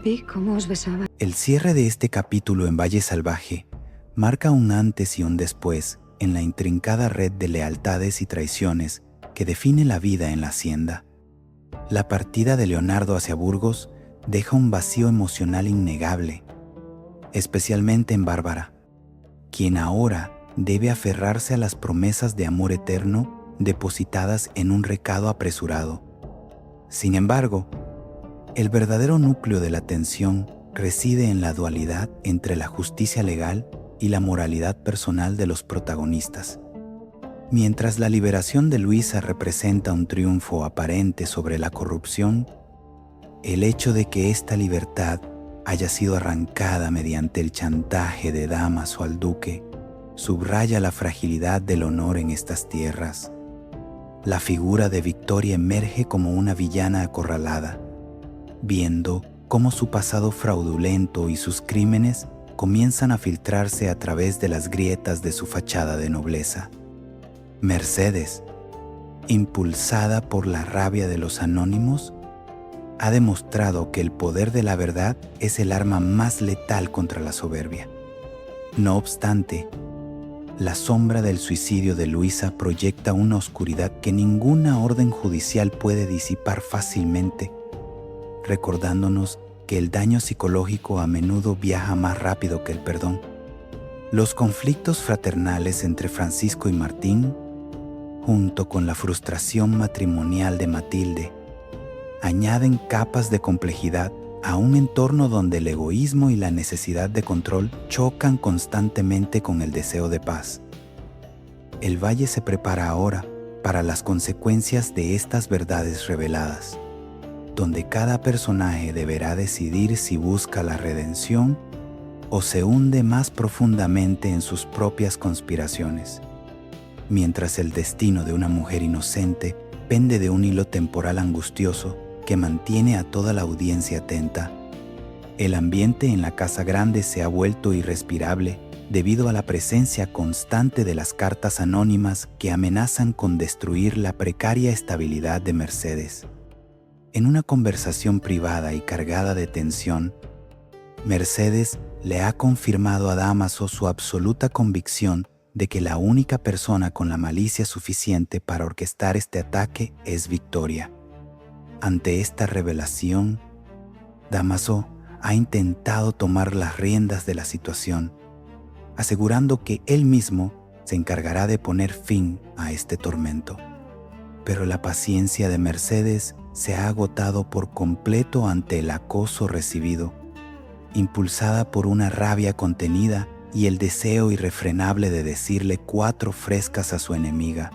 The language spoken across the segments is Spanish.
Vi cómo os besaba. El cierre de este capítulo en Valle Salvaje marca un antes y un después en la intrincada red de lealtades y traiciones que define la vida en la hacienda. La partida de Leonardo hacia Burgos deja un vacío emocional innegable, especialmente en Bárbara, quien ahora debe aferrarse a las promesas de amor eterno depositadas en un recado apresurado. Sin embargo, el verdadero núcleo de la tensión reside en la dualidad entre la justicia legal y la moralidad personal de los protagonistas. Mientras la liberación de Luisa representa un triunfo aparente sobre la corrupción, el hecho de que esta libertad haya sido arrancada mediante el chantaje de Dámaso al duque subraya la fragilidad del honor en estas tierras. La figura de Victoria emerge como una villana acorralada, viendo cómo su pasado fraudulento y sus crímenes comienzan a filtrarse a través de las grietas de su fachada de nobleza. Mercedes, impulsada por la rabia de los anónimos, ha demostrado que el poder de la verdad es el arma más letal contra la soberbia. No obstante, la sombra del suicidio de Luisa proyecta una oscuridad que ninguna orden judicial puede disipar fácilmente, recordándonos que el daño psicológico a menudo viaja más rápido que el perdón. Los conflictos fraternales entre Francisco y Martín, junto con la frustración matrimonial de Matilde, añaden capas de complejidad a un entorno donde el egoísmo y la necesidad de control chocan constantemente con el deseo de paz. El valle se prepara ahora para las consecuencias de estas verdades reveladas, donde cada personaje deberá decidir si busca la redención o se hunde más profundamente en sus propias conspiraciones. Mientras el destino de una mujer inocente pende de un hilo temporal angustioso que mantiene a toda la audiencia atenta, el ambiente en la Casa Grande se ha vuelto irrespirable debido a la presencia constante de las cartas anónimas que amenazan con destruir la precaria estabilidad de Mercedes. En una conversación privada y cargada de tensión, Mercedes le ha confirmado a Dámaso su absoluta convicción de que la única persona con la malicia suficiente para orquestar este ataque es Victoria. Ante esta revelación, Dámaso ha intentado tomar las riendas de la situación, asegurando que él mismo se encargará de poner fin a este tormento. Pero la paciencia de Mercedes se ha agotado por completo ante el acoso recibido, impulsada por una rabia contenida y el deseo irrefrenable de decirle 4 frescas a su enemiga.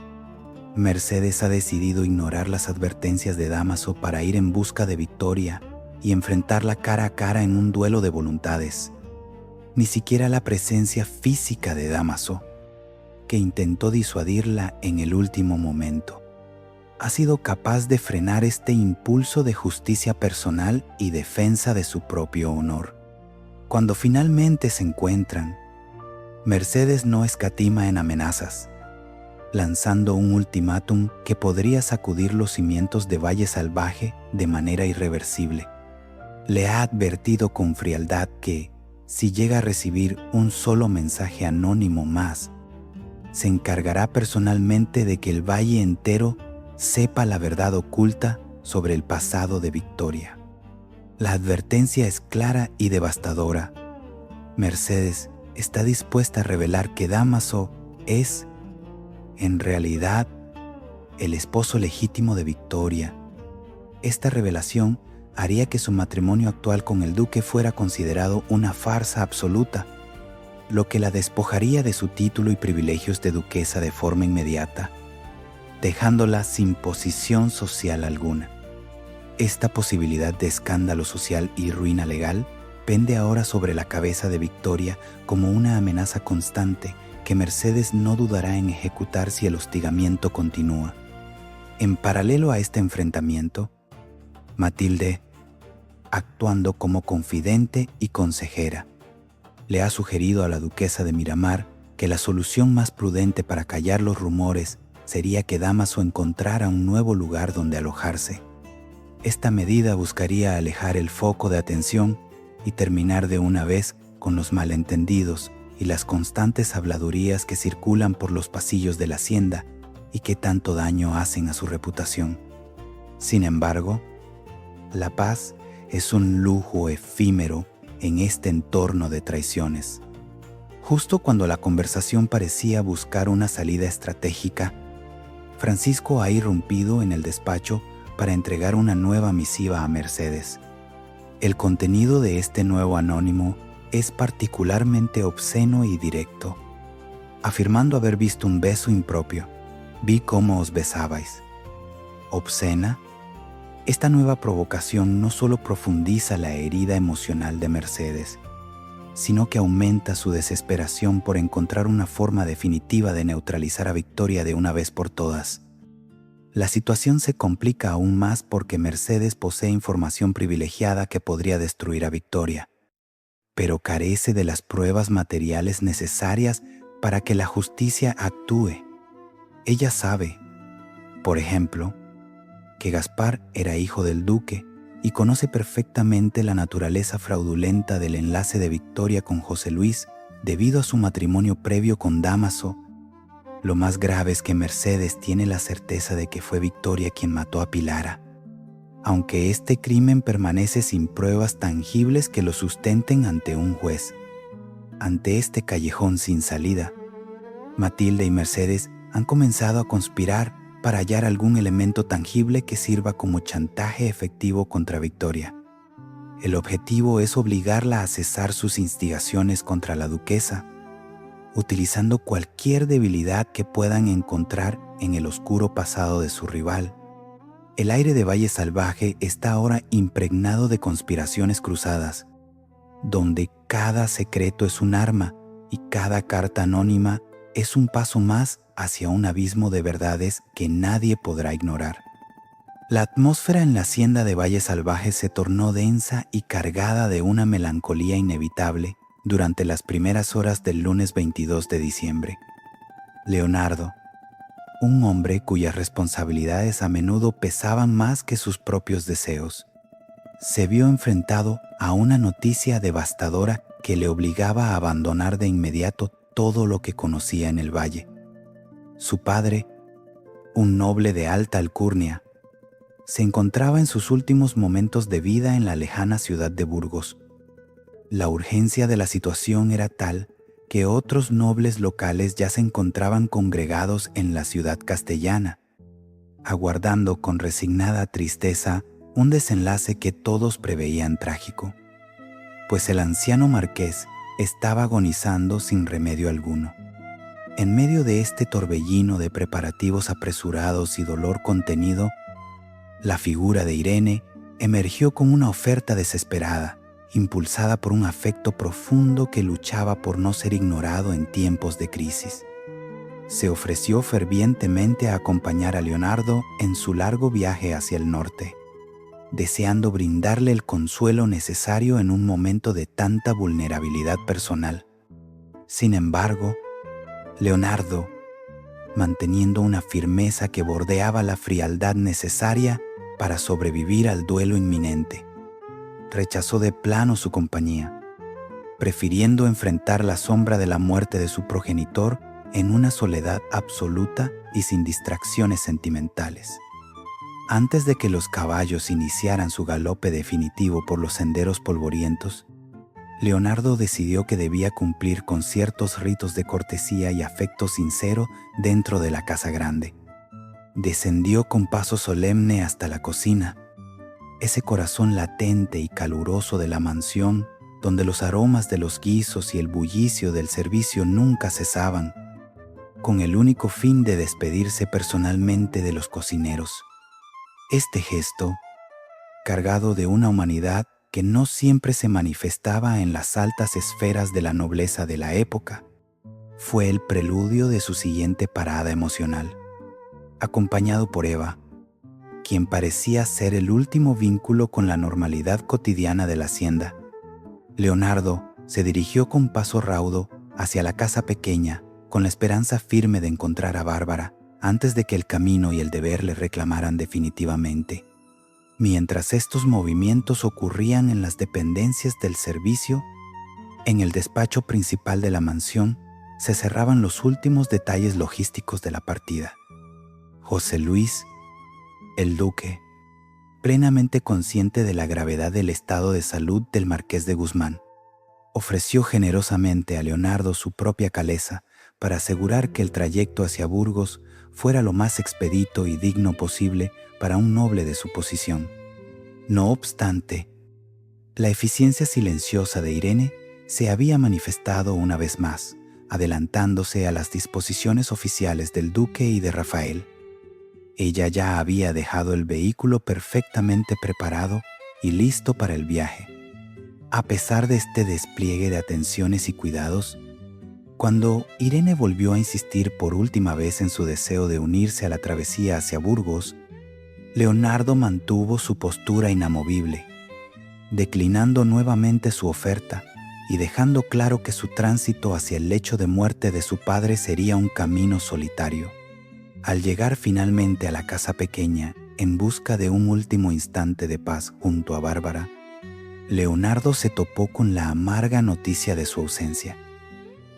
Mercedes ha decidido ignorar las advertencias de Dámaso para ir en busca de Victoria y enfrentarla cara a cara en un duelo de voluntades. Ni siquiera la presencia física de Dámaso, que intentó disuadirla en el último momento, ha sido capaz de frenar este impulso de justicia personal y defensa de su propio honor. Cuando finalmente se encuentran, Mercedes no escatima en amenazas, lanzando un ultimátum que podría sacudir los cimientos de Valle Salvaje de manera irreversible. Le ha advertido con frialdad que, si llega a recibir un solo mensaje anónimo más, se encargará personalmente de que el valle entero sepa la verdad oculta sobre el pasado de Victoria. La advertencia es clara y devastadora. Mercedes está dispuesta a revelar que Dámaso es, en realidad, el esposo legítimo de Victoria. Esta revelación haría que su matrimonio actual con el duque fuera considerado una farsa absoluta, lo que la despojaría de su título y privilegios de duquesa de forma inmediata, dejándola sin posición social alguna. Esta posibilidad de escándalo social y ruina legal pende ahora sobre la cabeza de Victoria como una amenaza constante que Mercedes no dudará en ejecutar si el hostigamiento continúa. En paralelo a este enfrentamiento, Matilde, actuando como confidente y consejera, le ha sugerido a la duquesa de Miramar que la solución más prudente para callar los rumores sería que Dámaso encontrara un nuevo lugar donde alojarse. Esta medida buscaría alejar el foco de atención y terminar de una vez con los malentendidos y las constantes habladurías que circulan por los pasillos de la hacienda y que tanto daño hacen a su reputación. Sin embargo, la paz es un lujo efímero en este entorno de traiciones. Justo cuando la conversación parecía buscar una salida estratégica, Francisco ha irrumpido en el despacho para entregar una nueva misiva a Mercedes. El contenido de este nuevo anónimo es particularmente obsceno y directo, afirmando haber visto un beso impropio. Vi cómo os besabais. ¿Obscena? Esta nueva provocación no solo profundiza la herida emocional de Mercedes, sino que aumenta su desesperación por encontrar una forma definitiva de neutralizar a Victoria de una vez por todas. La situación se complica aún más porque Mercedes posee información privilegiada que podría destruir a Victoria, pero carece de las pruebas materiales necesarias para que la justicia actúe. Ella sabe, por ejemplo, que Gaspar era hijo del duque y conoce perfectamente la naturaleza fraudulenta del enlace de Victoria con José Luis debido a su matrimonio previo con Dámaso. Lo más grave es que Mercedes tiene la certeza de que fue Victoria quien mató a Pilara, aunque este crimen permanece sin pruebas tangibles que lo sustenten ante un juez. Ante este callejón sin salida, Matilde y Mercedes han comenzado a conspirar para hallar algún elemento tangible que sirva como chantaje efectivo contra Victoria. El objetivo es obligarla a cesar sus instigaciones contra la duquesa, utilizando cualquier debilidad que puedan encontrar en el oscuro pasado de su rival. El aire de Valle Salvaje está ahora impregnado de conspiraciones cruzadas, donde cada secreto es un arma y cada carta anónima es un paso más hacia un abismo de verdades que nadie podrá ignorar. La atmósfera en la hacienda de Valle Salvaje se tornó densa y cargada de una melancolía inevitable durante las primeras horas del lunes 22 de diciembre. Leonardo, un hombre cuyas responsabilidades a menudo pesaban más que sus propios deseos, se vio enfrentado a una noticia devastadora que le obligaba a abandonar de inmediato todo lo que conocía en el valle. Su padre, un noble de alta alcurnia, se encontraba en sus últimos momentos de vida en la lejana ciudad de Burgos. La urgencia de la situación era tal que otros nobles locales ya se encontraban congregados en la ciudad castellana, aguardando con resignada tristeza un desenlace que todos preveían trágico, pues el anciano marqués estaba agonizando sin remedio alguno. En medio de este torbellino de preparativos apresurados y dolor contenido, la figura de Irene emergió con una oferta desesperada, impulsada por un afecto profundo que luchaba por no ser ignorado en tiempos de crisis. Se ofreció fervientemente a acompañar a Leonardo en su largo viaje hacia el norte, deseando brindarle el consuelo necesario en un momento de tanta vulnerabilidad personal. Sin embargo, Leonardo, manteniendo una firmeza que bordeaba la frialdad necesaria para sobrevivir al duelo inminente, rechazó de plano su compañía, prefiriendo enfrentar la sombra de la muerte de su progenitor en una soledad absoluta y sin distracciones sentimentales. Antes de que los caballos iniciaran su galope definitivo por los senderos polvorientos, Leonardo decidió que debía cumplir con ciertos ritos de cortesía y afecto sincero dentro de la casa grande. Descendió con paso solemne hasta la cocina, ese corazón latente y caluroso de la mansión donde los aromas de los guisos y el bullicio del servicio nunca cesaban, con el único fin de despedirse personalmente de los cocineros. Este gesto, cargado de una humanidad que no siempre se manifestaba en las altas esferas de la nobleza de la época, fue el preludio de su siguiente parada emocional, acompañado por Eva, quien parecía ser el último vínculo con la normalidad cotidiana de la hacienda. Leonardo se dirigió con paso raudo hacia la casa pequeña, con la esperanza firme de encontrar a Bárbara antes de que el camino y el deber le reclamaran definitivamente. Mientras estos movimientos ocurrían en las dependencias del servicio, en el despacho principal de la mansión se cerraban los últimos detalles logísticos de la partida. José Luis, el duque, plenamente consciente de la gravedad del estado de salud del marqués de Guzmán, ofreció generosamente a Leonardo su propia calesa para asegurar que el trayecto hacia Burgos fuera lo más expedito y digno posible para un noble de su posición. No obstante, la eficiencia silenciosa de Irene se había manifestado una vez más, adelantándose a las disposiciones oficiales del duque y de Rafael. Ella ya había dejado el vehículo perfectamente preparado y listo para el viaje. A pesar de este despliegue de atenciones y cuidados, cuando Irene volvió a insistir por última vez en su deseo de unirse a la travesía hacia Burgos, Leonardo mantuvo su postura inamovible, declinando nuevamente su oferta y dejando claro que su tránsito hacia el lecho de muerte de su padre sería un camino solitario. Al llegar finalmente a la casa pequeña, en busca de un último instante de paz junto a Bárbara, Leonardo se topó con la amarga noticia de su ausencia.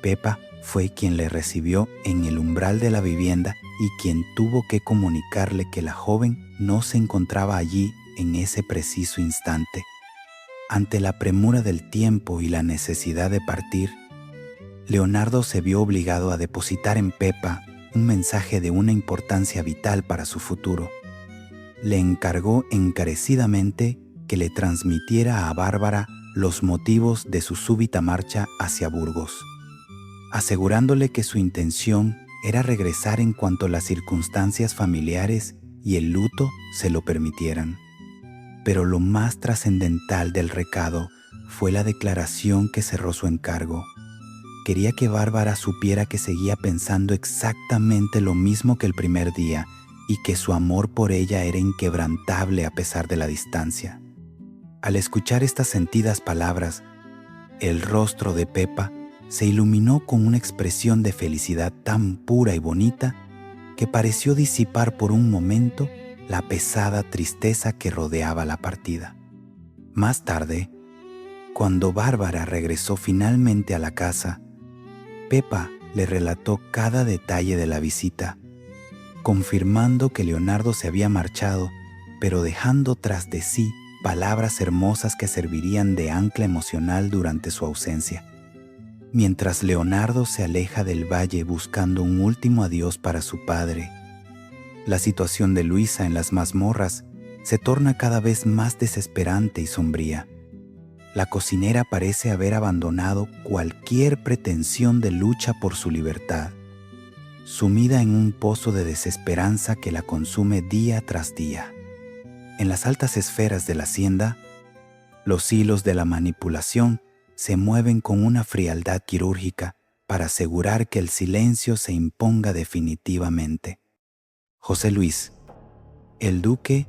Pepa fue quien le recibió en el umbral de la vivienda y quien tuvo que comunicarle que la joven no se encontraba allí en ese preciso instante. Ante la premura del tiempo y la necesidad de partir, Leonardo se vio obligado a depositar en Pepa un mensaje de una importancia vital para su futuro. Le encargó encarecidamente que le transmitiera a Bárbara los motivos de su súbita marcha hacia Burgos, asegurándole que su intención era regresar en cuanto las circunstancias familiares y el luto se lo permitieran. Pero lo más trascendental del recado fue la declaración que cerró su encargo. Quería que Bárbara supiera que seguía pensando exactamente lo mismo que el primer día y que su amor por ella era inquebrantable a pesar de la distancia. Al escuchar estas sentidas palabras, el rostro de Pepa se iluminó con una expresión de felicidad tan pura y bonita que pareció disipar por un momento la pesada tristeza que rodeaba la partida. Más tarde, cuando Bárbara regresó finalmente a la casa, Pepa le relató cada detalle de la visita, confirmando que Leonardo se había marchado, pero dejando tras de sí palabras hermosas que servirían de ancla emocional durante su ausencia. Mientras Leonardo se aleja del valle buscando un último adiós para su padre, la situación de Luisa en las mazmorras se torna cada vez más desesperante y sombría. La cocinera parece haber abandonado cualquier pretensión de lucha por su libertad, sumida en un pozo de desesperanza que la consume día tras día. En las altas esferas de la hacienda, los hilos de la manipulación se mueven con una frialdad quirúrgica para asegurar que el silencio se imponga definitivamente. José Luis, el duque,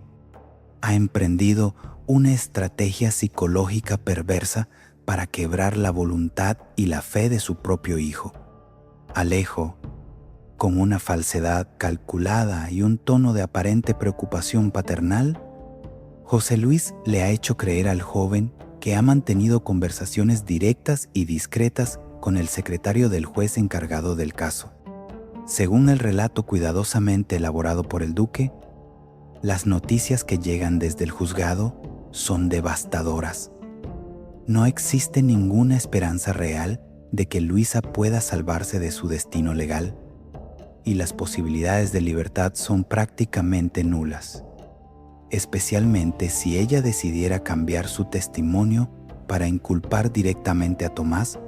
ha emprendido una estrategia psicológica perversa para quebrar la voluntad y la fe de su propio hijo. Alejo, con una falsedad calculada y un tono de aparente preocupación paternal, José Luis le ha hecho creer al joven que ha mantenido conversaciones directas y discretas con el secretario del juez encargado del caso. Según el relato cuidadosamente elaborado por el duque, las noticias que llegan desde el juzgado son devastadoras. No existe ninguna esperanza real de que Luisa pueda salvarse de su destino legal, y las posibilidades de libertad son prácticamente nulas, especialmente si ella decidiera cambiar su testimonio para inculpar directamente a Tomás.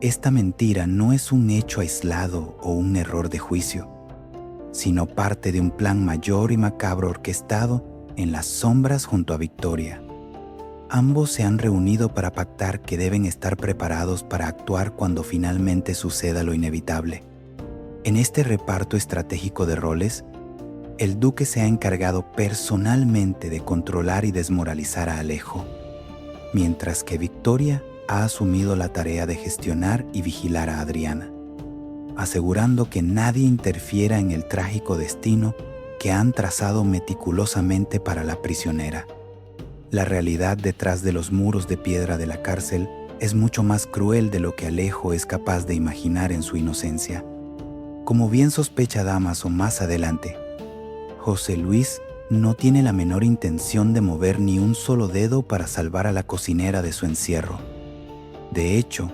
Esta mentira no es un hecho aislado o un error de juicio, sino parte de un plan mayor y macabro orquestado en las sombras junto a Victoria. Ambos se han reunido para pactar que deben estar preparados para actuar cuando finalmente suceda lo inevitable. En este reparto estratégico de roles, el duque se ha encargado personalmente de controlar y desmoralizar a Alejo, mientras que Victoria ha asumido la tarea de gestionar y vigilar a Adriana, asegurando que nadie interfiera en el trágico destino que han trazado meticulosamente para la prisionera. La realidad detrás de los muros de piedra de la cárcel es mucho más cruel de lo que Alejo es capaz de imaginar en su inocencia. Como bien sospecha Dámaso más adelante, José Luis no tiene la menor intención de mover ni un solo dedo para salvar a la cocinera de su encierro. De hecho,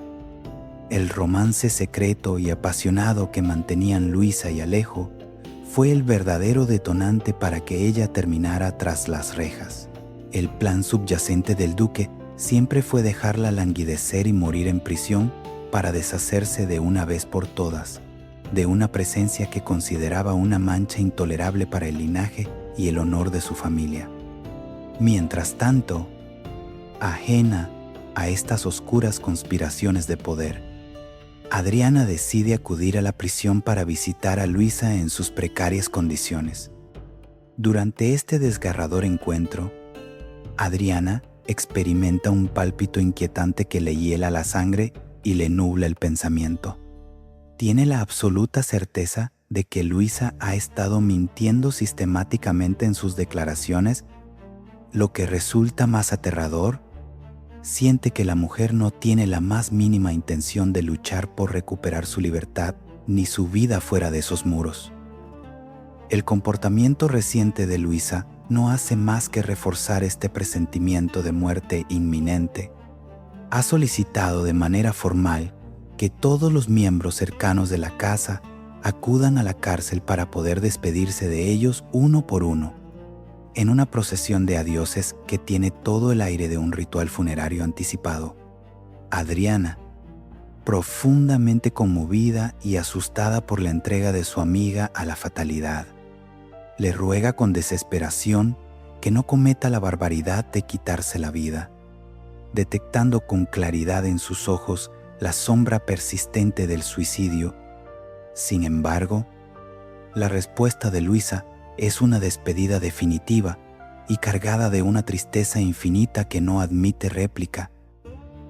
el romance secreto y apasionado que mantenían Luisa y Alejo fue el verdadero detonante para que ella terminara tras las rejas. El plan subyacente del duque siempre fue dejarla languidecer y morir en prisión para deshacerse de una vez por todas de una presencia que consideraba una mancha intolerable para el linaje y el honor de su familia. Mientras tanto, ajena a estas oscuras conspiraciones de poder, Adriana decide acudir a la prisión para visitar a Luisa en sus precarias condiciones. Durante este desgarrador encuentro, Adriana experimenta un pálpito inquietante que le hiela la sangre y le nubla el pensamiento. Tiene la absoluta certeza de que Luisa ha estado mintiendo sistemáticamente en sus declaraciones. Lo que resulta más aterrador, siente que la mujer no tiene la más mínima intención de luchar por recuperar su libertad ni su vida fuera de esos muros. El comportamiento reciente de Luisa no hace más que reforzar este presentimiento de muerte inminente. Ha solicitado de manera formal que todos los miembros cercanos de la casa acudan a la cárcel para poder despedirse de ellos uno por uno, en una procesión de adioses que tiene todo el aire de un ritual funerario anticipado. Adriana, profundamente conmovida y asustada por la entrega de su amiga a la fatalidad, le ruega con desesperación que no cometa la barbaridad de quitarse la vida, detectando con claridad en sus ojos la sombra persistente del suicidio. Sin embargo, la respuesta de Luisa es una despedida definitiva y cargada de una tristeza infinita que no admite réplica,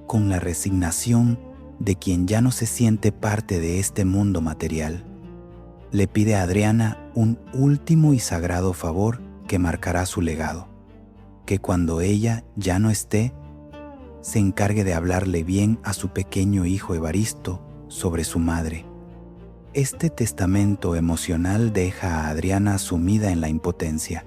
con la resignación de quien ya no se siente parte de este mundo material. Le pide a Adriana un último y sagrado favor que marcará su legado, que cuando ella ya no esté, se encargue de hablarle bien a su pequeño hijo Evaristo sobre su madre. Este testamento emocional deja a Adriana sumida en la impotencia,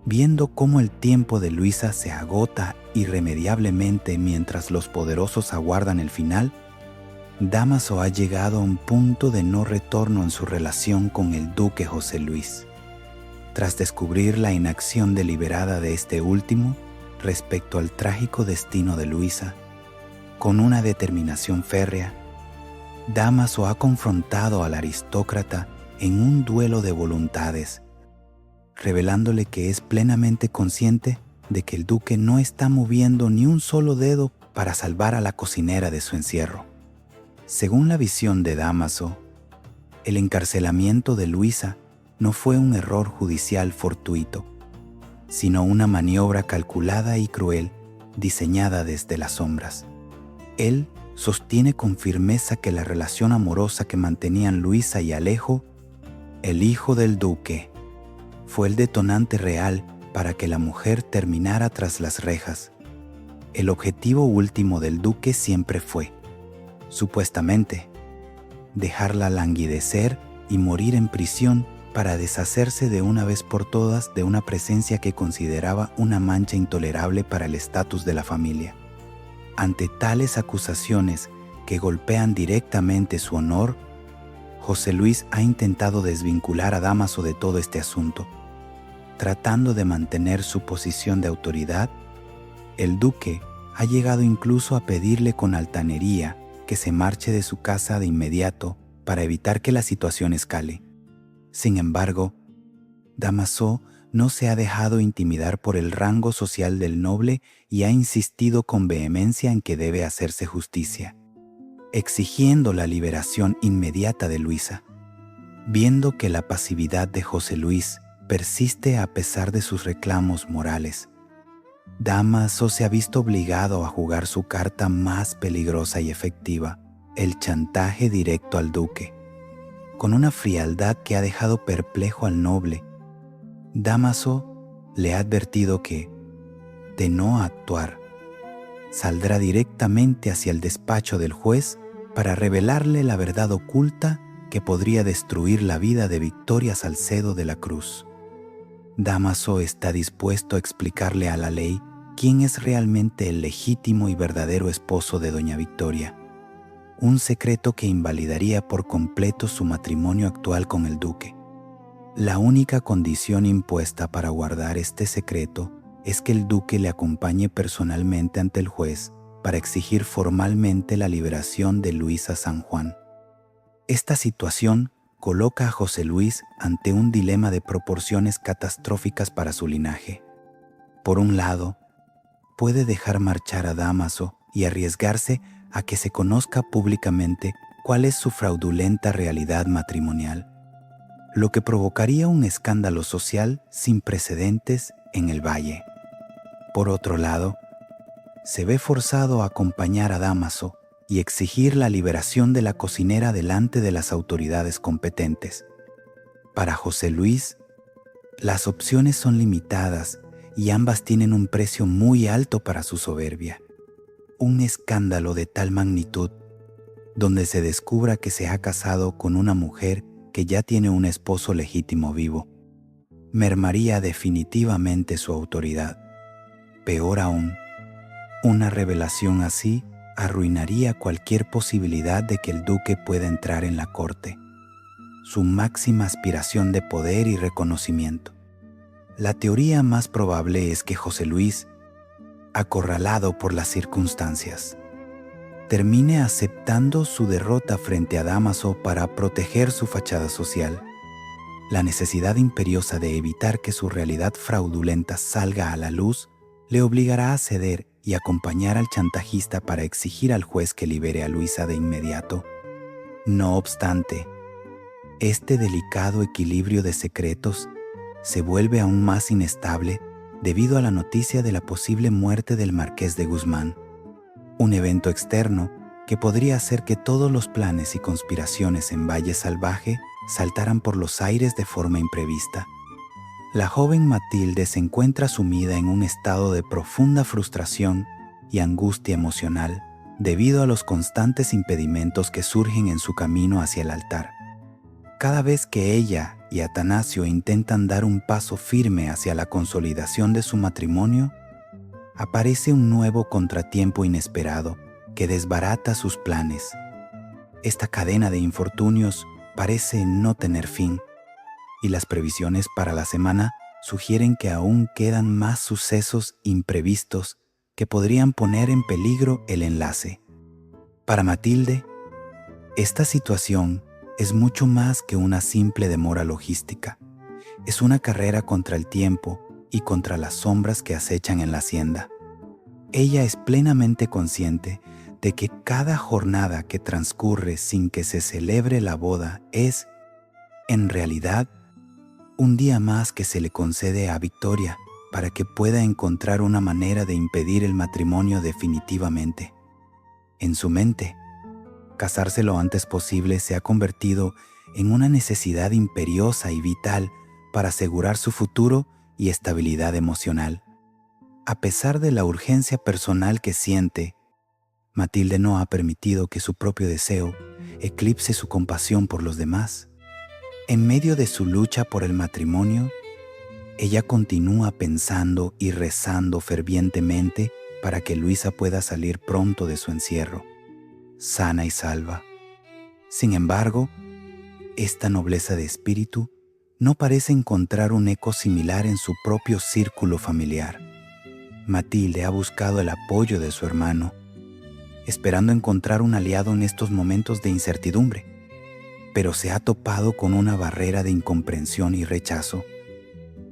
viendo cómo el tiempo de Luisa se agota irremediablemente mientras los poderosos aguardan el final. Dámaso ha llegado a un punto de no retorno en su relación con el duque José Luis. Tras descubrir la inacción deliberada de este último respecto al trágico destino de Luisa, con una determinación férrea, Dámaso ha confrontado al aristócrata en un duelo de voluntades, revelándole que es plenamente consciente de que el duque no está moviendo ni un solo dedo para salvar a la cocinera de su encierro. Según la visión de Dámaso, el encarcelamiento de Luisa no fue un error judicial fortuito, sino una maniobra calculada y cruel diseñada desde las sombras. Él sostiene con firmeza que la relación amorosa que mantenían Luisa y Alejo, el hijo del duque, fue el detonante real para que la mujer terminara tras las rejas. El objetivo último del duque siempre fue, supuestamente, dejarla languidecer y morir en prisión para deshacerse de una vez por todas de una presencia que consideraba una mancha intolerable para el estatus de la familia. Ante tales acusaciones que golpean directamente su honor, José Luis ha intentado desvincular a Dámaso de todo este asunto. Tratando de mantener su posición de autoridad, el duque ha llegado incluso a pedirle con altanería que se marche de su casa de inmediato para evitar que la situación escale. Sin embargo, Dámaso no se ha dejado intimidar por el rango social del noble y ha insistido con vehemencia en que debe hacerse justicia, exigiendo la liberación inmediata de Luisa. Viendo que la pasividad de José Luis persiste a pesar de sus reclamos morales, Dámaso se ha visto obligado a jugar su carta más peligrosa y efectiva, el chantaje directo al duque. Con una frialdad que ha dejado perplejo al noble, Dámaso le ha advertido que, de no actuar, saldrá directamente hacia el despacho del juez para revelarle la verdad oculta que podría destruir la vida de Victoria Salcedo de la Cruz. Dámaso está dispuesto a explicarle a la ley quién es realmente el legítimo y verdadero esposo de doña Victoria, un secreto que invalidaría por completo su matrimonio actual con el duque. La única condición impuesta para guardar este secreto es que el duque le acompañe personalmente ante el juez para exigir formalmente la liberación de Luisa San Juan. Esta situación coloca a José Luis ante un dilema de proporciones catastróficas para su linaje. Por un lado, puede dejar marchar a Dámaso y arriesgarse a que se conozca públicamente cuál es su fraudulenta realidad matrimonial, lo que provocaría un escándalo social sin precedentes en el valle. Por otro lado, se ve forzado a acompañar a Dámaso y exigir la liberación de la cocinera delante de las autoridades competentes. Para José Luis, las opciones son limitadas y ambas tienen un precio muy alto para su soberbia. Un escándalo de tal magnitud, donde se descubra que se ha casado con una mujer que ya tiene un esposo legítimo vivo, mermaría definitivamente su autoridad. Peor aún, una revelación así arruinaría cualquier posibilidad de que el duque pueda entrar en la corte, su máxima aspiración de poder y reconocimiento. La teoría más probable es que José Luis, acorralado por las circunstancias, termine aceptando su derrota frente a Dámaso para proteger su fachada social. La necesidad imperiosa de evitar que su realidad fraudulenta salga a la luz le obligará a ceder y acompañar al chantajista para exigir al juez que libere a Luisa de inmediato. No obstante, este delicado equilibrio de secretos se vuelve aún más inestable debido a la noticia de la posible muerte del Marqués de Guzmán, un evento externo que podría hacer que todos los planes y conspiraciones en Valle Salvaje saltaran por los aires de forma imprevista. La joven Matilde se encuentra sumida en un estado de profunda frustración y angustia emocional debido a los constantes impedimentos que surgen en su camino hacia el altar. Cada vez que ella y Atanasio intentan dar un paso firme hacia la consolidación de su matrimonio, aparece un nuevo contratiempo inesperado que desbarata sus planes. Esta cadena de infortunios parece no tener fin, y las previsiones para la semana sugieren que aún quedan más sucesos imprevistos que podrían poner en peligro el enlace. Para Matilde, esta situación es mucho más que una simple demora logística. Es una carrera contra el tiempo y contra las sombras que acechan en la hacienda. Ella es plenamente consciente de que cada jornada que transcurre sin que se celebre la boda es, en realidad, un día más que se le concede a Victoria para que pueda encontrar una manera de impedir el matrimonio definitivamente. En su mente, casarse lo antes posible se ha convertido en una necesidad imperiosa y vital para asegurar su futuro y estabilidad emocional. A pesar de la urgencia personal que siente, Matilde no ha permitido que su propio deseo eclipse su compasión por los demás. En medio de su lucha por el matrimonio, ella continúa pensando y rezando fervientemente para que Luisa pueda salir pronto de su encierro, sana y salva. Sin embargo, esta nobleza de espíritu no parece encontrar un eco similar en su propio círculo familiar. Matilde ha buscado el apoyo de su hermano, esperando encontrar un aliado en estos momentos de incertidumbre, pero se ha topado con una barrera de incomprensión y rechazo.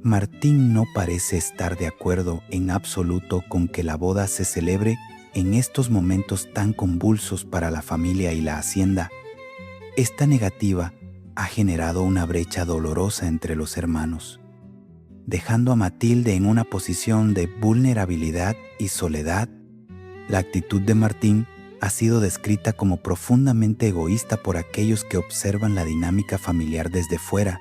Martín no parece estar de acuerdo en absoluto con que la boda se celebre en estos momentos tan convulsos para la familia y la hacienda. Esta negativa ha generado una brecha dolorosa entre los hermanos, dejando a Matilde en una posición de vulnerabilidad y soledad. La actitud de Martín ha sido descrita como profundamente egoísta por aquellos que observan la dinámica familiar desde fuera.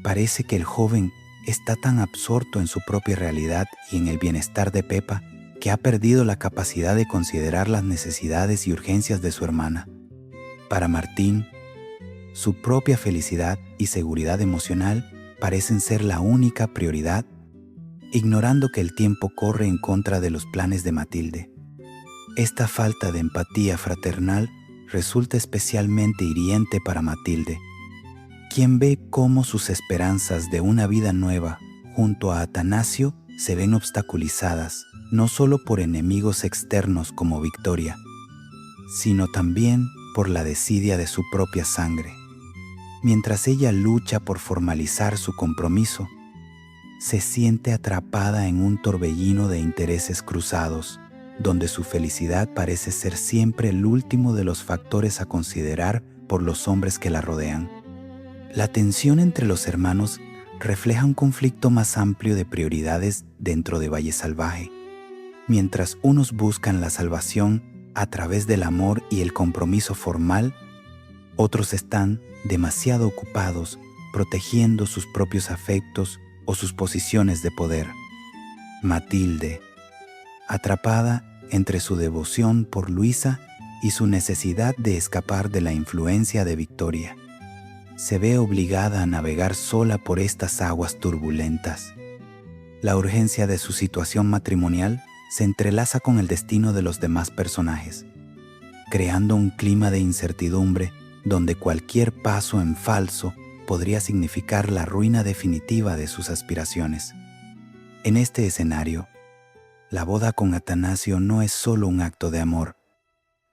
Parece que el joven está tan absorto en su propia realidad y en el bienestar de Pepa que ha perdido la capacidad de considerar las necesidades y urgencias de su hermana. Para Martín, su propia felicidad y seguridad emocional parecen ser la única prioridad, ignorando que el tiempo corre en contra de los planes de Matilde. Esta falta de empatía fraternal resulta especialmente hiriente para Matilde, quien ve cómo sus esperanzas de una vida nueva junto a Atanasio se ven obstaculizadas no solo por enemigos externos como Victoria, sino también por la desidia de su propia sangre. Mientras ella lucha por formalizar su compromiso, se siente atrapada en un torbellino de intereses cruzados, donde su felicidad parece ser siempre el último de los factores a considerar por los hombres que la rodean. La tensión entre los hermanos refleja un conflicto más amplio de prioridades dentro de Valle Salvaje. Mientras unos buscan la salvación a través del amor y el compromiso formal, otros están demasiado ocupados protegiendo sus propios afectos o sus posiciones de poder. Matilde, atrapada entre su devoción por Luisa y su necesidad de escapar de la influencia de Victoria, se ve obligada a navegar sola por estas aguas turbulentas. La urgencia de su situación matrimonial se entrelaza con el destino de los demás personajes, creando un clima de incertidumbre donde cualquier paso en falso podría significar la ruina definitiva de sus aspiraciones. En este escenario, la boda con Atanasio no es solo un acto de amor,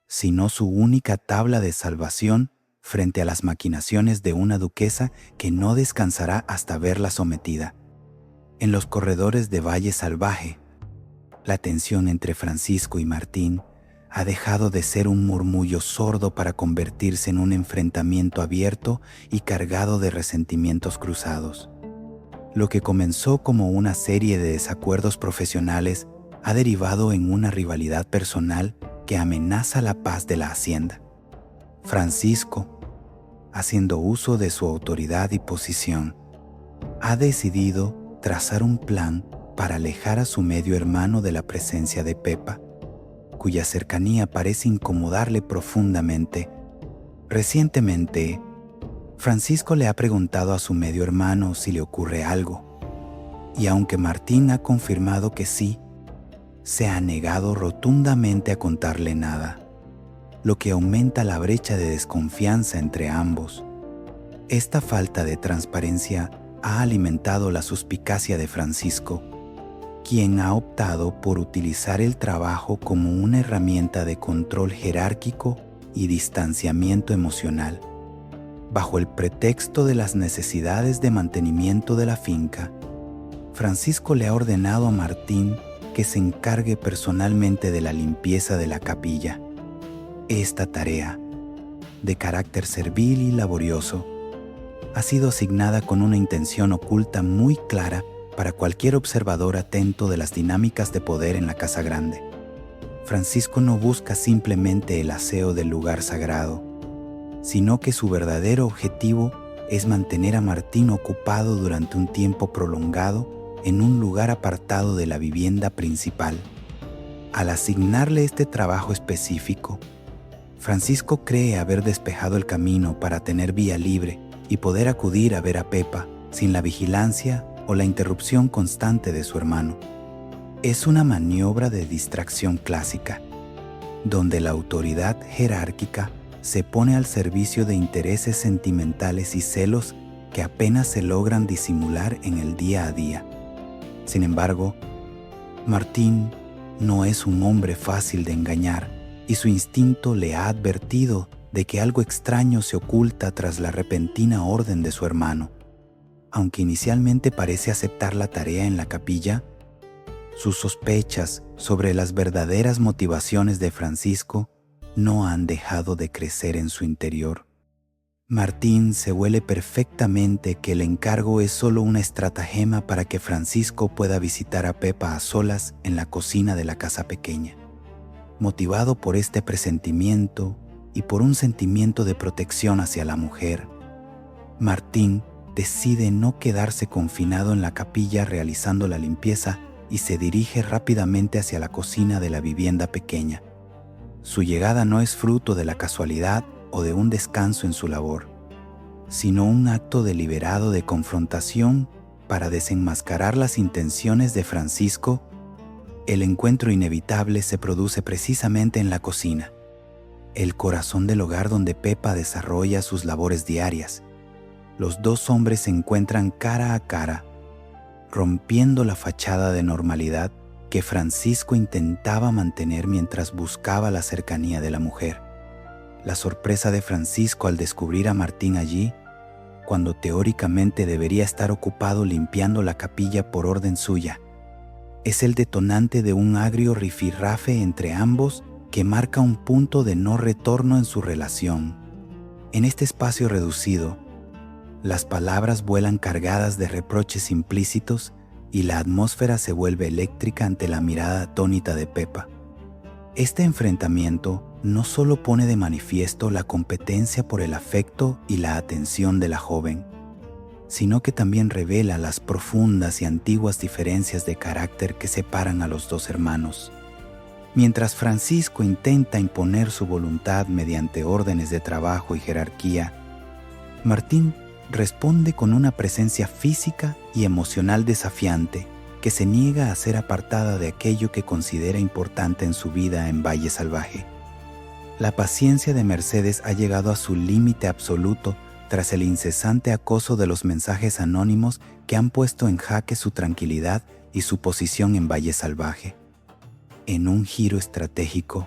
sino su única tabla de salvación frente a las maquinaciones de una duquesa que no descansará hasta verla sometida. En los corredores de Valle Salvaje, la tensión entre Francisco y Martín ha dejado de ser un murmullo sordo para convertirse en un enfrentamiento abierto y cargado de resentimientos cruzados. Lo que comenzó como una serie de desacuerdos profesionales ha derivado en una rivalidad personal que amenaza la paz de la hacienda. Francisco, haciendo uso de su autoridad y posición, ha decidido trazar un plan para alejar a su medio hermano de la presencia de Pepa, cuya cercanía parece incomodarle profundamente. Recientemente, Francisco le ha preguntado a su medio hermano si le ocurre algo, y aunque Martín ha confirmado que sí, se ha negado rotundamente a contarle nada, lo que aumenta la brecha de desconfianza entre ambos. Esta falta de transparencia ha alimentado la suspicacia de Francisco, quien ha optado por utilizar el trabajo como una herramienta de control jerárquico y distanciamiento emocional. Bajo el pretexto de las necesidades de mantenimiento de la finca, Francisco le ha ordenado a Martín que se encargue personalmente de la limpieza de la capilla. Esta tarea, de carácter servil y laborioso, ha sido asignada con una intención oculta muy clara para cualquier observador atento de las dinámicas de poder en la Casa Grande. Francisco no busca simplemente el aseo del lugar sagrado, sino que su verdadero objetivo es mantener a Martín ocupado durante un tiempo prolongado en un lugar apartado de la vivienda principal. Al asignarle este trabajo específico, Francisco cree haber despejado el camino para tener vía libre y poder acudir a ver a Pepa sin la vigilancia o la interrupción constante de su hermano. Es una maniobra de distracción clásica, donde la autoridad jerárquica se pone al servicio de intereses sentimentales y celos que apenas se logran disimular en el día a día. Sin embargo, Martín no es un hombre fácil de engañar y su instinto le ha advertido de que algo extraño se oculta tras la repentina orden de su hermano. Aunque inicialmente parece aceptar la tarea en la capilla, sus sospechas sobre las verdaderas motivaciones de Francisco no han dejado de crecer en su interior. Martín se huele perfectamente que el encargo es solo una estratagema para que Francisco pueda visitar a Pepa a solas en la cocina de la casa pequeña. Motivado por este presentimiento y por un sentimiento de protección hacia la mujer, Martín decide no quedarse confinado en la capilla realizando la limpieza y se dirige rápidamente hacia la cocina de la vivienda pequeña. Su llegada no es fruto de la casualidad o de un descanso en su labor, sino un acto deliberado de confrontación para desenmascarar las intenciones de Francisco. El encuentro inevitable se produce precisamente en la cocina, el corazón del hogar donde Pepa desarrolla sus labores diarias. Los dos hombres se encuentran cara a cara, rompiendo la fachada de normalidad que Francisco intentaba mantener mientras buscaba la cercanía de la mujer. La sorpresa de Francisco al descubrir a Martín allí, cuando teóricamente debería estar ocupado limpiando la capilla por orden suya, es el detonante de un agrio rifirrafe entre ambos que marca un punto de no retorno en su relación. En este espacio reducido, las palabras vuelan cargadas de reproches implícitos y la atmósfera se vuelve eléctrica ante la mirada atónita de Pepa. Este enfrentamiento no solo pone de manifiesto la competencia por el afecto y la atención de la joven, sino que también revela las profundas y antiguas diferencias de carácter que separan a los dos hermanos. Mientras Francisco intenta imponer su voluntad mediante órdenes de trabajo y jerarquía, Martín responde con una presencia física y emocional desafiante que se niega a ser apartada de aquello que considera importante en su vida en Valle Salvaje. La paciencia de Mercedes ha llegado a su límite absoluto tras el incesante acoso de los mensajes anónimos que han puesto en jaque su tranquilidad y su posición en Valle Salvaje. En un giro estratégico,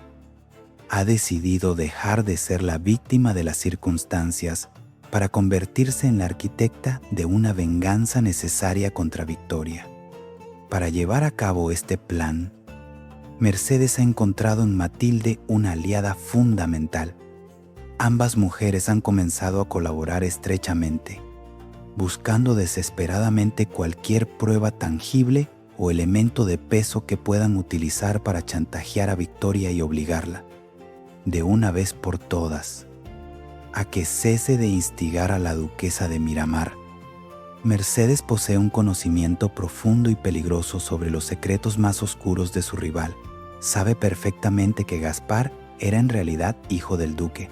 ha decidido dejar de ser la víctima de las circunstancias para convertirse en la arquitecta de una venganza necesaria contra Victoria. Para llevar a cabo este plan, Mercedes ha encontrado en Matilde una aliada fundamental. Ambas mujeres han comenzado a colaborar estrechamente, buscando desesperadamente cualquier prueba tangible o elemento de peso que puedan utilizar para chantajear a Victoria y obligarla, de una vez por todas, a que cese de instigar a la duquesa de Miramar. Mercedes posee un conocimiento profundo y peligroso sobre los secretos más oscuros de su rival. Sabe perfectamente que Gaspar era en realidad hijo del duque.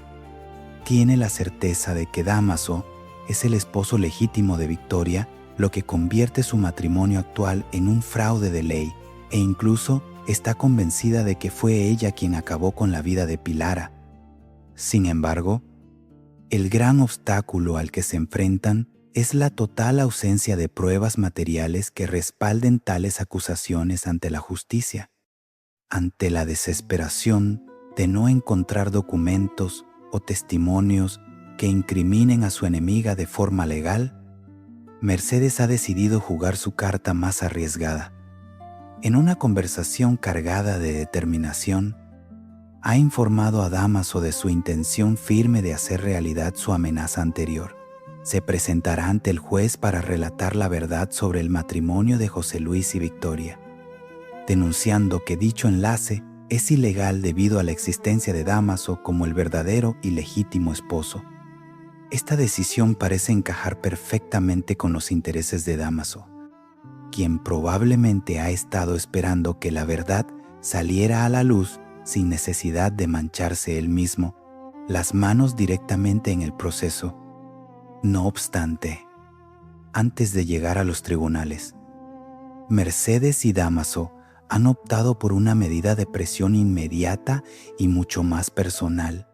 Tiene la certeza de que Dámaso es el esposo legítimo de Victoria, lo que convierte su matrimonio actual en un fraude de ley, e incluso está convencida de que fue ella quien acabó con la vida de Pilara. Sin embargo, el gran obstáculo al que se enfrentan es la total ausencia de pruebas materiales que respalden tales acusaciones ante la justicia. Ante la desesperación de no encontrar documentos o testimonios que incriminen a su enemiga de forma legal, Mercedes ha decidido jugar su carta más arriesgada. En una conversación cargada de determinación, ha informado a Dámaso de su intención firme de hacer realidad su amenaza anterior. Se presentará ante el juez para relatar la verdad sobre el matrimonio de José Luis y Victoria, denunciando que dicho enlace es ilegal debido a la existencia de Dámaso como el verdadero y legítimo esposo. Esta decisión parece encajar perfectamente con los intereses de Dámaso, quien probablemente ha estado esperando que la verdad saliera a la luz sin necesidad de mancharse él mismo las manos directamente en el proceso. No obstante, antes de llegar a los tribunales, Mercedes y Dámaso han optado por una medida de presión inmediata y mucho más personal,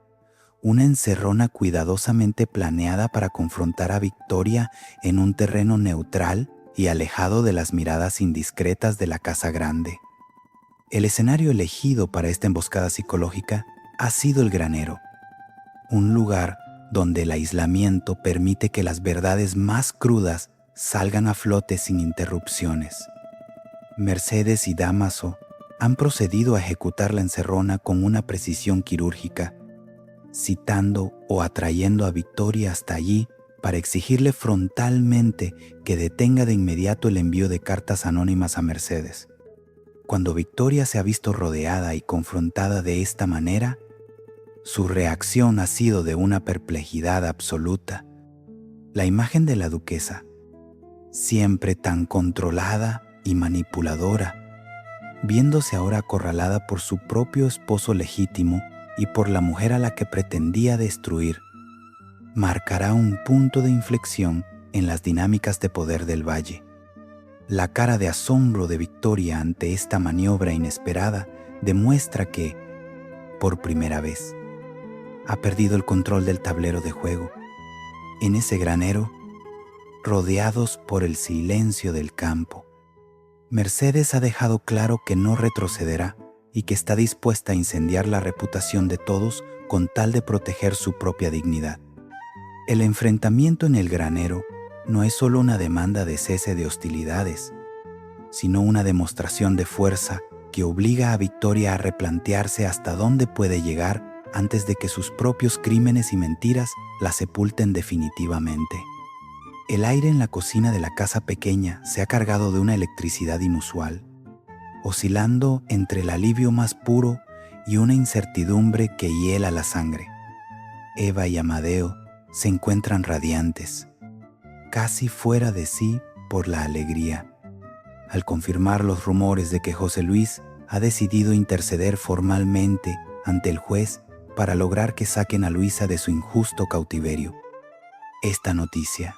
una encerrona cuidadosamente planeada para confrontar a Victoria en un terreno neutral y alejado de las miradas indiscretas de la Casa Grande. El escenario elegido para esta emboscada psicológica ha sido el granero, un lugar donde el aislamiento permite que las verdades más crudas salgan a flote sin interrupciones. Mercedes y Dámaso han procedido a ejecutar la encerrona con una precisión quirúrgica, citando o atrayendo a Victoria hasta allí para exigirle frontalmente que detenga de inmediato el envío de cartas anónimas a Mercedes. Cuando Victoria se ha visto rodeada y confrontada de esta manera, su reacción ha sido de una perplejidad absoluta. La imagen de la duquesa, siempre tan controlada y manipuladora, viéndose ahora acorralada por su propio esposo legítimo y por la mujer a la que pretendía destruir, marcará un punto de inflexión en las dinámicas de poder del valle. La cara de asombro de Victoria ante esta maniobra inesperada demuestra que, por primera vez, ha perdido el control del tablero de juego. En ese granero, rodeados por el silencio del campo, Mercedes ha dejado claro que no retrocederá y que está dispuesta a incendiar la reputación de todos con tal de proteger su propia dignidad. El enfrentamiento en el granero no es solo una demanda de cese de hostilidades, sino una demostración de fuerza que obliga a Victoria a replantearse hasta dónde puede llegar antes de que sus propios crímenes y mentiras la sepulten definitivamente. El aire en la cocina de la casa pequeña se ha cargado de una electricidad inusual, oscilando entre el alivio más puro y una incertidumbre que hiela la sangre. Eva y Amadeo se encuentran radiantes, casi fuera de sí por la alegría, al confirmar los rumores de que José Luis ha decidido interceder formalmente ante el juez para lograr que saquen a Luisa de su injusto cautiverio. Esta noticia,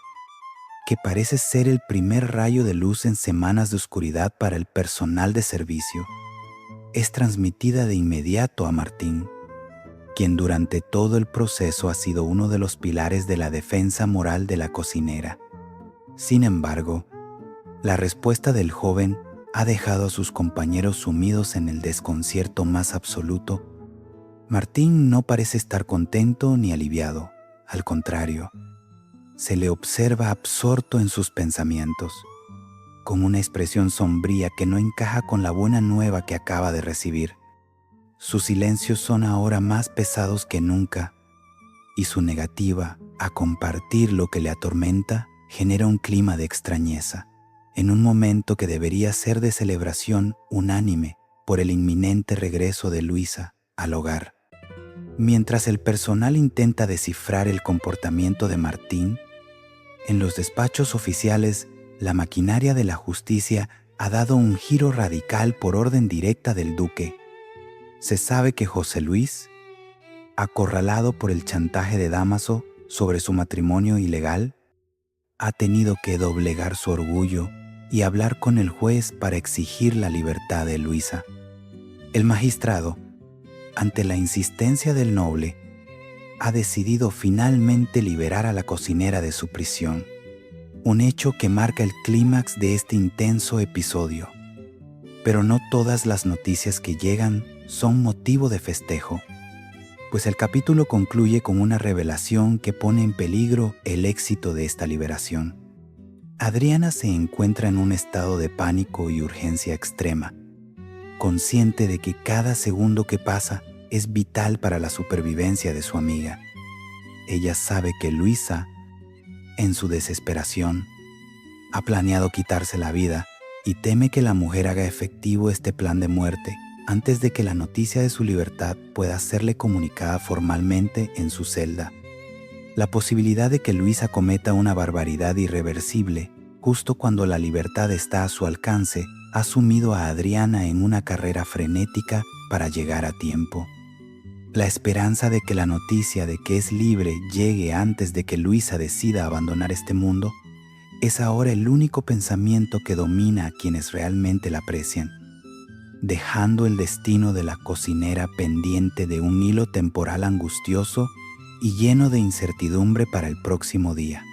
que parece ser el primer rayo de luz en semanas de oscuridad para el personal de servicio, es transmitida de inmediato a Martín, quien durante todo el proceso ha sido uno de los pilares de la defensa moral de la cocinera. Sin embargo, la respuesta del joven ha dejado a sus compañeros sumidos en el desconcierto más absoluto. Martín no parece estar contento ni aliviado, al contrario, se le observa absorto en sus pensamientos, con una expresión sombría que no encaja con la buena nueva que acaba de recibir. Sus silencios son ahora más pesados que nunca, y su negativa a compartir lo que le atormenta genera un clima de extrañeza, en un momento que debería ser de celebración unánime por el inminente regreso de Luisa al hogar. Mientras el personal intenta descifrar el comportamiento de Martín, en los despachos oficiales, la maquinaria de la justicia ha dado un giro radical por orden directa del duque. Se sabe que José Luis, acorralado por el chantaje de Dámaso sobre su matrimonio ilegal, ha tenido que doblegar su orgullo y hablar con el juez para exigir la libertad de Luisa. El magistrado, ante la insistencia del noble, ha decidido finalmente liberar a la cocinera de su prisión, un hecho que marca el clímax de este intenso episodio. Pero no todas las noticias que llegan son motivo de festejo, pues el capítulo concluye con una revelación que pone en peligro el éxito de esta liberación. Adriana se encuentra en un estado de pánico y urgencia extrema, consciente de que cada segundo que pasa es vital para la supervivencia de su amiga. Ella sabe que Luisa, en su desesperación, ha planeado quitarse la vida y teme que la mujer haga efectivo este plan de muerte antes de que la noticia de su libertad pueda serle comunicada formalmente en su celda. La posibilidad de que Luisa cometa una barbaridad irreversible justo cuando la libertad está a su alcance ha sumido a Adriana en una carrera frenética para llegar a tiempo. La esperanza de que la noticia de que es libre llegue antes de que Luisa decida abandonar este mundo es ahora el único pensamiento que domina a quienes realmente la aprecian, dejando el destino de la cocinera pendiente de un hilo temporal angustioso y lleno de incertidumbre para el próximo día.